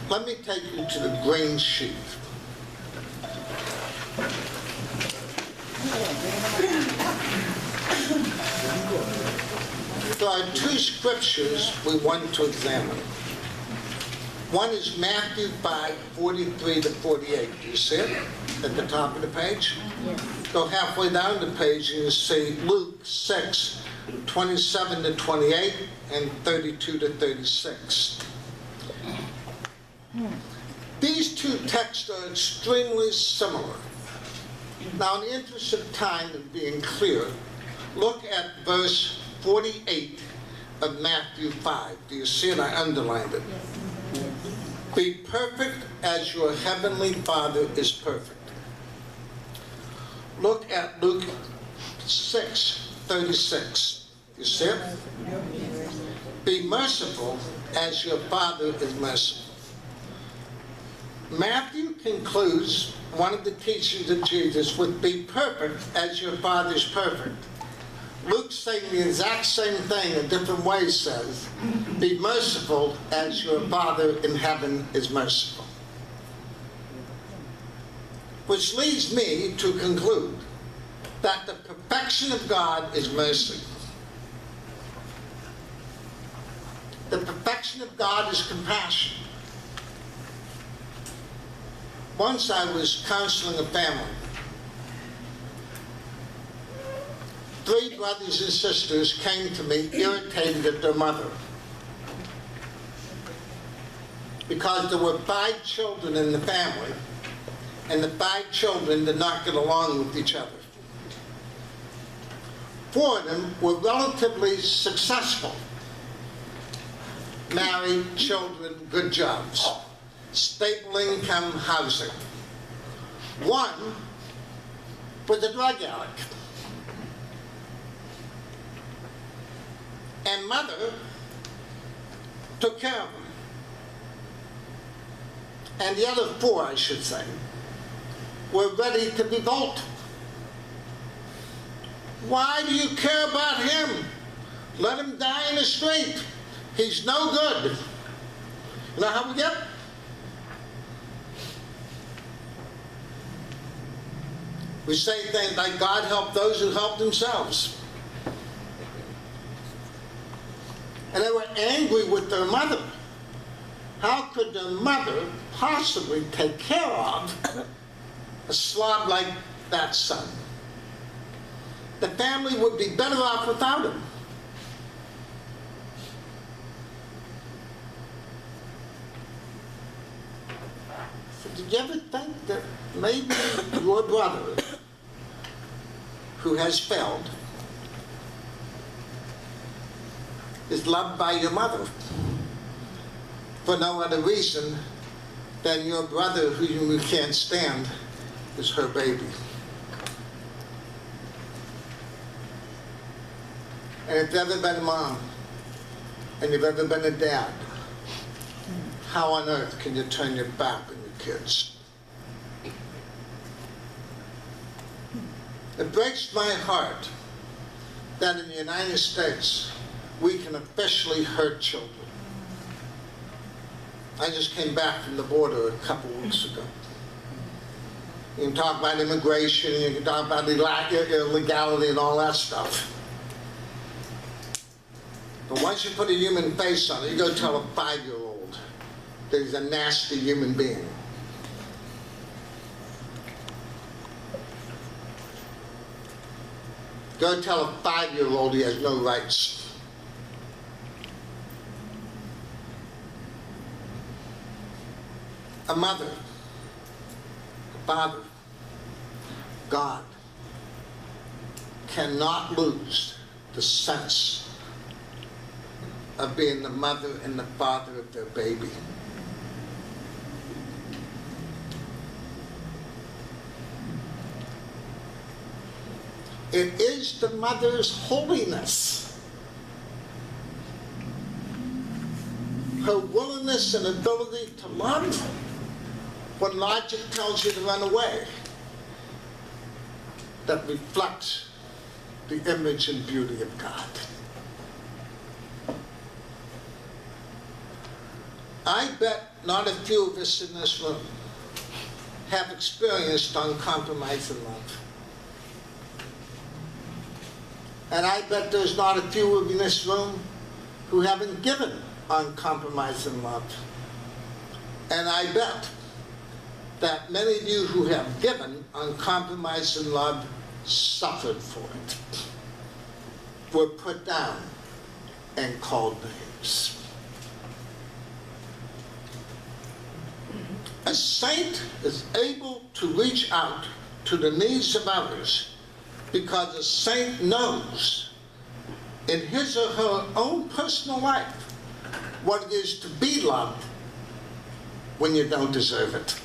Let me take you to the grain sheet. There are two scriptures we want to examine. One is Matthew 5:43 to 48. Do you see it at the top of the page? Yes. Go halfway down the page and you see Luke 6:27 to 28 and 32 to 36. These two texts are extremely similar. Now, in the interest of time and being clear, look at verse 48 of Matthew 5. Do you see it? I underlined it. Be perfect as your heavenly Father is perfect. Look at Luke 6:36. You see it? Be merciful as your Father is merciful. Matthew concludes one of the teachings of Jesus with be perfect as your Father is perfect. Luke saying the exact same thing in different ways says, be merciful as your Father in heaven is merciful. Which leads me to conclude that the perfection of God is mercy. The perfection of God is compassion. Once I was counseling a family. 3 brothers and sisters came to me irritated at their mother because there were 5 children in the family and the 5 children did not get along with each other. 4 of them were relatively successful. Married, children, good jobs, stable income, housing. 1 was a drug addict. And mother took care of him. And the other 4, I should say, were ready to revolt. Why do you care about him? Let him die in the street. He's no good. You know how we get? We say things like God help those who help themselves. And they were angry with their mother. How could their mother possibly take care of a slob like that son? The family would be better off without him. So did you ever think that maybe your brother, who has failed, is loved by your mother for no other reason than your brother, who you can't stand, is her baby? And if you've ever been a mom, and you've ever been a dad, how on earth can you turn your back on your kids? It breaks my heart that in the United States, we can officially hurt children. I just came back from the border a couple weeks ago. You can talk about immigration, you can talk about illegality and all that stuff. But once you put a human face on it, you go tell a 5-year-old that he's a nasty human being. Go tell a 5-year-old he has no rights. A mother, a father, God cannot lose the sense of being the mother and the father of their baby. It is the mother's holiness, her willingness and ability to love when logic tells you to run away, that reflects the image and beauty of God. I bet not a few of us in this room have experienced uncompromising love. And I bet there's not a few in this room who haven't given uncompromising love. And I bet that many of you who have given uncompromising love suffered for it, were put down and called names. A saint is able to reach out to the needs of others because a saint knows in his or her own personal life what it is to be loved when you don't deserve it.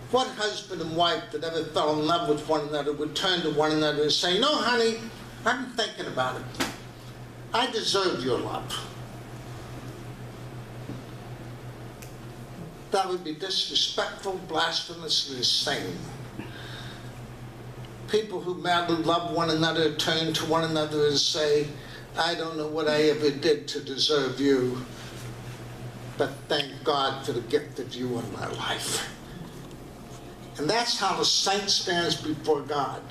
What husband and wife that ever fell in love with one another would turn to one another and say, "No, honey, I've been thinking about it. I deserve your love." That would be disrespectful, blasphemous, and insane. People who madly love one another turn to one another and say, "I don't know what I ever did to deserve you, but thank God for the gift of you in my life." And that's how the saint stands before God.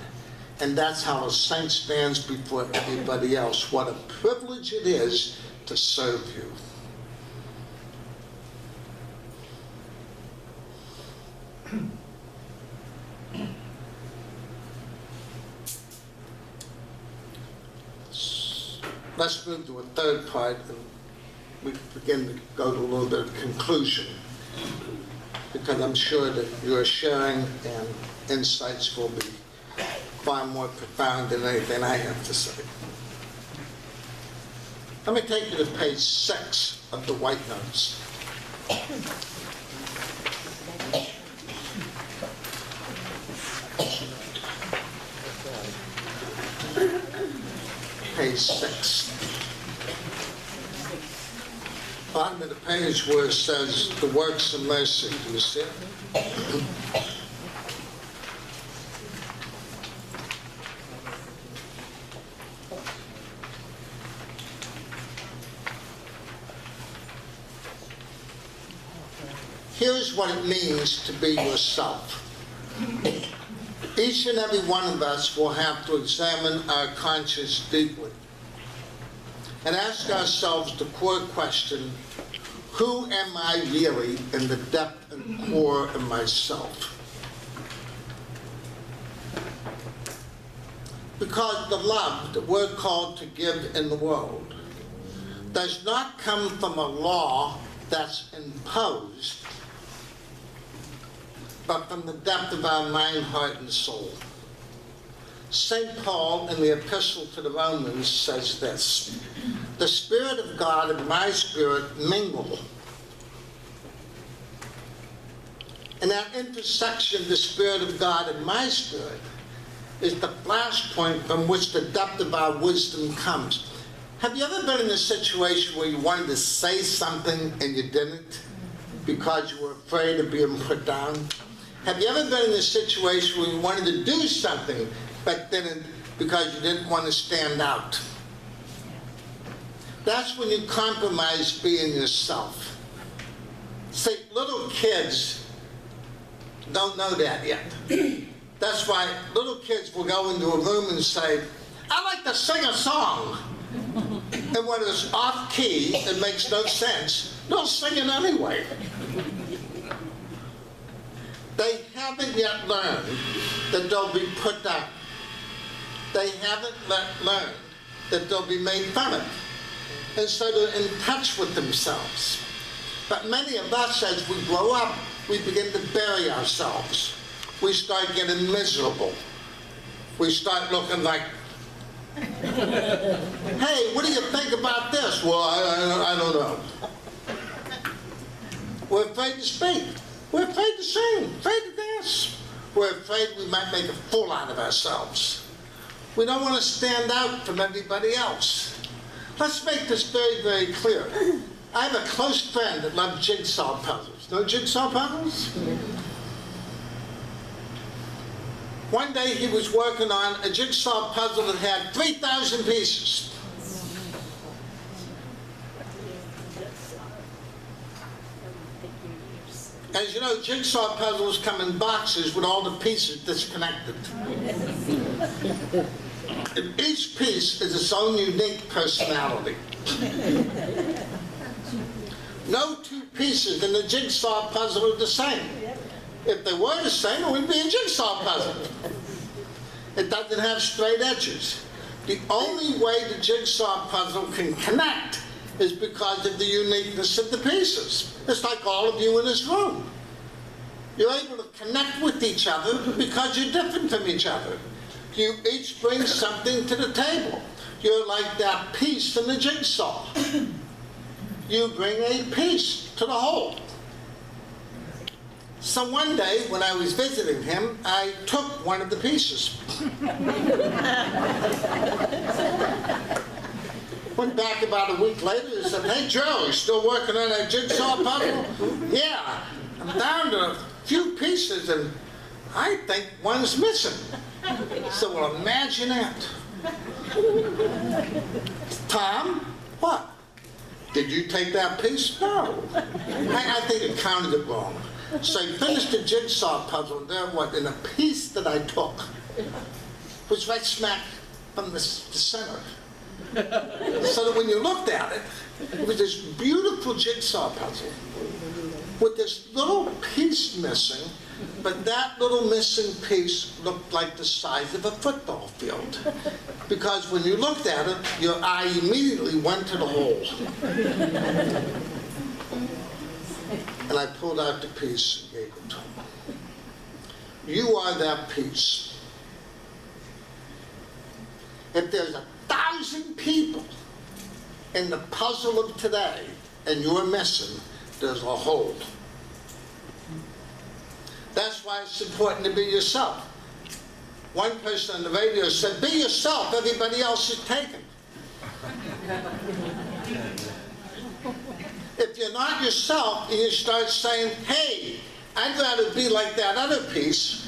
And that's how a saint stands before everybody else. What a privilege it is to serve you. Let's move to a third part, and we begin to go to a little bit of conclusion, because I'm sure that your sharing and insights will be far more profound than anything I have to say. Let me take you to page 6 of the White Notes. Page 6. Bottom of the page where it says the works of mercy. Do you see it? Here's what it means to be yourself. Each and every one of us will have to examine our conscience deeply and ask ourselves the core question, who am I really in the depth and core of myself? Because the love that we're called to give in the world does not come from a law that's imposed, but from the depth of our mind, heart, and soul. St. Paul in the Epistle to the Romans says this, "The Spirit of God and my spirit mingle." And that intersection of the Spirit of God and my spirit is the flashpoint from which the depth of our wisdom comes. Have you ever been in a situation where you wanted to say something and you didn't because you were afraid of being put down? Have you ever been in a situation where you wanted to do something but didn't because you didn't want to stand out? That's when you compromise being yourself. See, little kids don't know that yet. That's why little kids will go into a room and say, "I'd like to sing a song." And when it's off key, it makes no sense, they'll sing it anyway. They haven't yet learned that they'll be put down. They haven't learned that they'll be made fun of. And so they're in touch with themselves. But many of us, as we grow up, we begin to bury ourselves. We start getting miserable. We start looking like, "Hey, what do you think about this?" "Well, I don't know." We're afraid to speak. We're afraid to sing, afraid to dance. We're afraid we might make a fool out of ourselves. We don't want to stand out from everybody else. Let's make this very, very clear. I have a close friend that loves jigsaw puzzles. Know jigsaw puzzles? One day he was working on a jigsaw puzzle that had 3,000 pieces. As you know, jigsaw puzzles come in boxes with all the pieces disconnected. And each piece is its own unique personality. No two pieces in the jigsaw puzzle are the same. If they were the same, it would be a jigsaw puzzle. It doesn't have straight edges. The only way the jigsaw puzzle can connect is because of the uniqueness of the pieces. It's like all of you in this room. You're able to connect with each other because you're different from each other. You each bring something to the table. You're like that piece in the jigsaw. You bring a piece to the whole. So one day, when I was visiting him, I took one of the pieces. Went back about a week later and said, "Hey Joe, you still working on that jigsaw puzzle?" "Yeah, I'm down to a few pieces and I think one's missing." So, well, imagine that. "Tom, what? Did you take that piece?" "No. I think it counted it wrong." So I finished the jigsaw puzzle there, and a piece that I took was right smack from the center. So that when you looked at it, it was this beautiful jigsaw puzzle with this little piece missing, but that little missing piece looked like the size of a football field. Because when you looked at it, your eye immediately went to the hole. And I pulled out the piece and gave it to him. You are that piece. If there's 1,000 people in the puzzle of today and you're missing, there's a hole. That's why it's important to be yourself. One person on the radio said, "Be yourself, everybody else is taken." If you're not yourself and you start saying, "Hey, I'd rather be like that other piece,"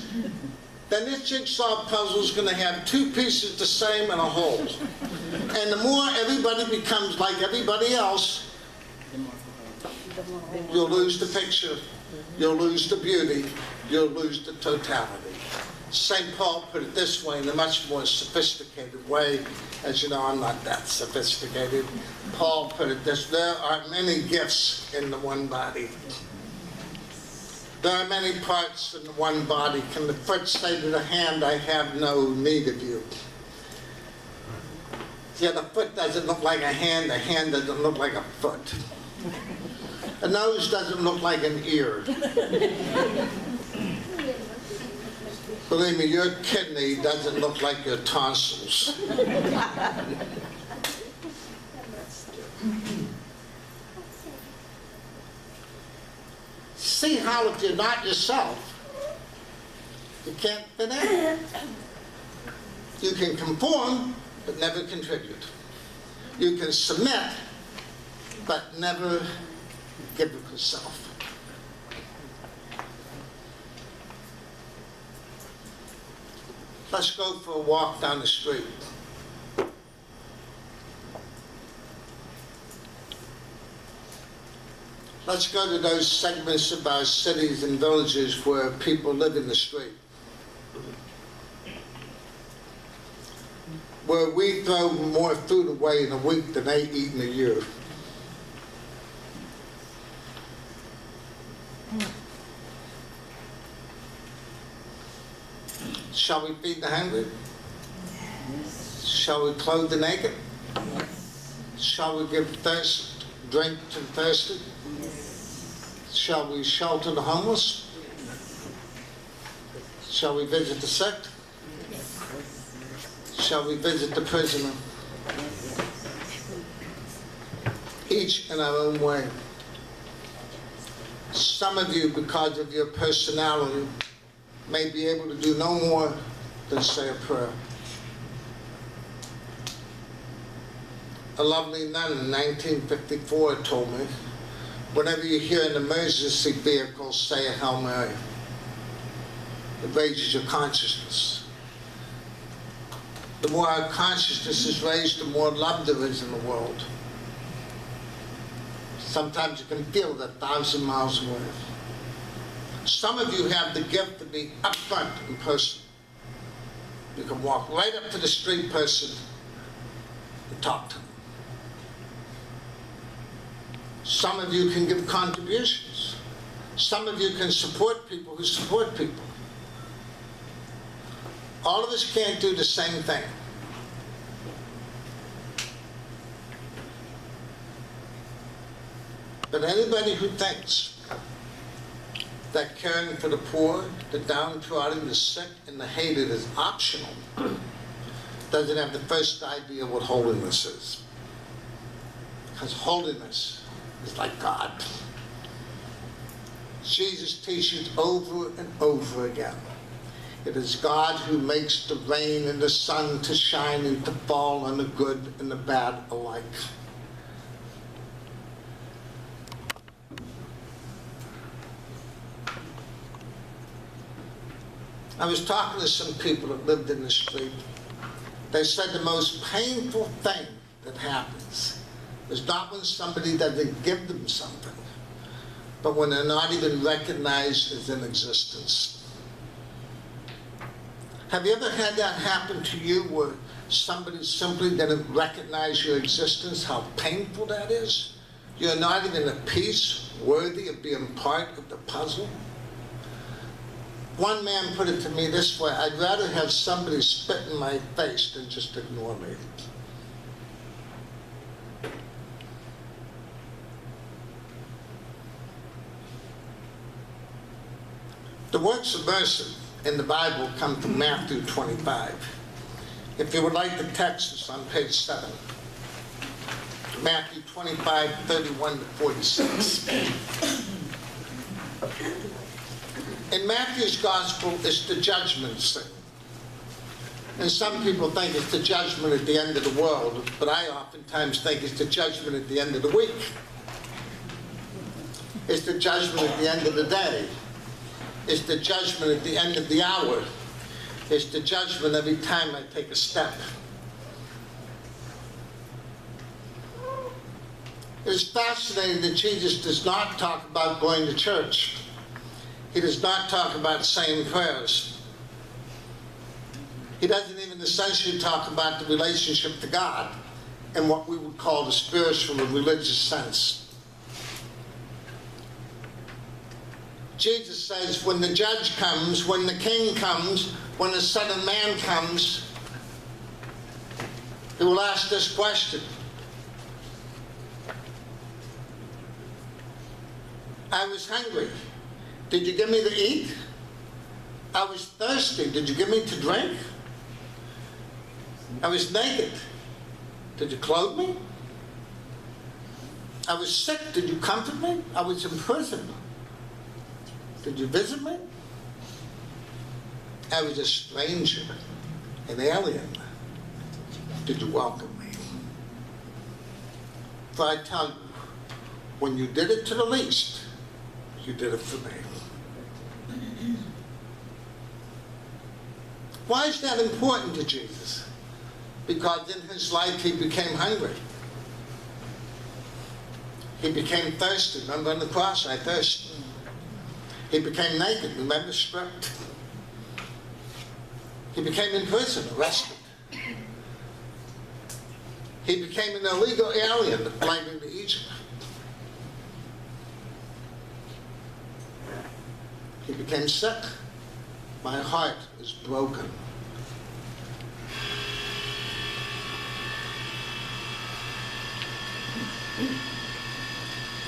then this jigsaw puzzle is going to have two pieces the same and a hole. And the more everybody becomes like everybody else, you'll lose the picture, you'll lose the beauty, you'll lose the totality. St. Paul put it this way in a much more sophisticated way. As you know, I'm not that sophisticated. Paul put it this: there are many gifts in the one body. There are many parts in the one body. Can the foot say to the hand, "I have no need of you"? Yeah, the foot doesn't look like a hand doesn't look like a foot. A nose doesn't look like an ear. Believe me, your kidney doesn't look like your tonsils. See how if you're not yourself, you can't fit in. You can conform, but never contribute. You can submit, but never give of yourself. Let's go for a walk down the street. Let's go to those segments of our cities and villages where people live in the street, where we throw more food away in a week than they eat in a year. Shall we feed the hungry? Shall we clothe the naked? Shall we give drink to the thirsty? Shall we shelter the homeless? Shall we visit the sick? Shall we visit the prisoner? Each in our own way. Some of you, because of your personality, may be able to do no more than say a prayer. A lovely nun in 1954 told me, whenever you hear an emergency vehicle, say a Hail Mary. it raises your consciousness. The more our consciousness is raised, the more love there is in the world. Sometimes you can feel it 1,000 miles away. Some of you have the gift to be upfront in person. You can walk right up to the street person and talk to them. Some of you can give contributions. Some of you can support people who support people. All of us can't do the same thing. But anybody who thinks that caring for the poor, the downtrodden, the sick, and the hated is optional doesn't have the first idea what holiness is. Because holiness is like God. Jesus teaches over and over again. It is God who makes the rain and the sun to shine and to fall on the good and the bad alike. I was talking to some people that lived in the street. They said the most painful thing that happens is not when somebody doesn't give them something, but when they're not even recognized as in existence. Have you ever had that happen to you where somebody simply didn't recognize your existence, how painful that is? You're not even a piece worthy of being part of the puzzle? One man put it to me this way: I'd rather have somebody spit in my face than just ignore me. The works of mercy in the Bible come from Matthew 25. If you would like the text, it's on page 7. Matthew 25, 31 to 46. In Matthew's gospel, it's the judgment scene. And some people think it's the judgment at the end of the world, but I oftentimes think it's the judgment at the end of the week. It's the judgment at the end of the day. It's the judgment at the end of the hour. It's the judgment every time I take a step. It's fascinating that Jesus does not talk about going to church. He does not talk about saying prayers. He doesn't even essentially talk about the relationship to God in what we would call the spiritual or religious sense. Jesus says when the judge comes, when the king comes, when the Son of Man comes, he will ask this question: I was hungry. Did you give me to eat? I was thirsty. Did you give me to drink? I was naked. Did you clothe me? I was sick. Did you comfort me? I was in prison. Did you visit me? I was a stranger, an alien. Did you welcome me? For I tell you, when you did it to the least, you did it for me. Why is that important to Jesus? Because in his life he became hungry. He became thirsty. Remember on the cross, I thirst. He became naked. Remember, stripped. He became in prison, arrested. He became an illegal alien that fled into Egypt. He became sick. My heart is broken.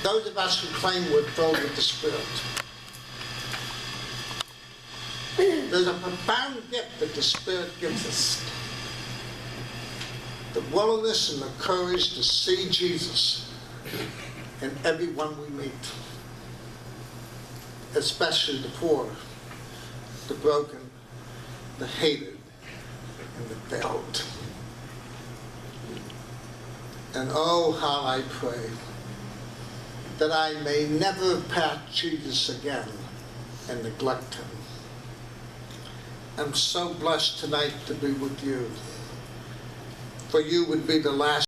Those of us who claim we're filled with the Spirit, there's a profound gift that the Spirit gives us. The willingness and the courage to see Jesus in everyone we meet, especially the poor, the broken, the hated, and the failed. And oh, how I pray that I may never pass Jesus again and neglect him. I'm so blessed tonight to be with you. For you would be the last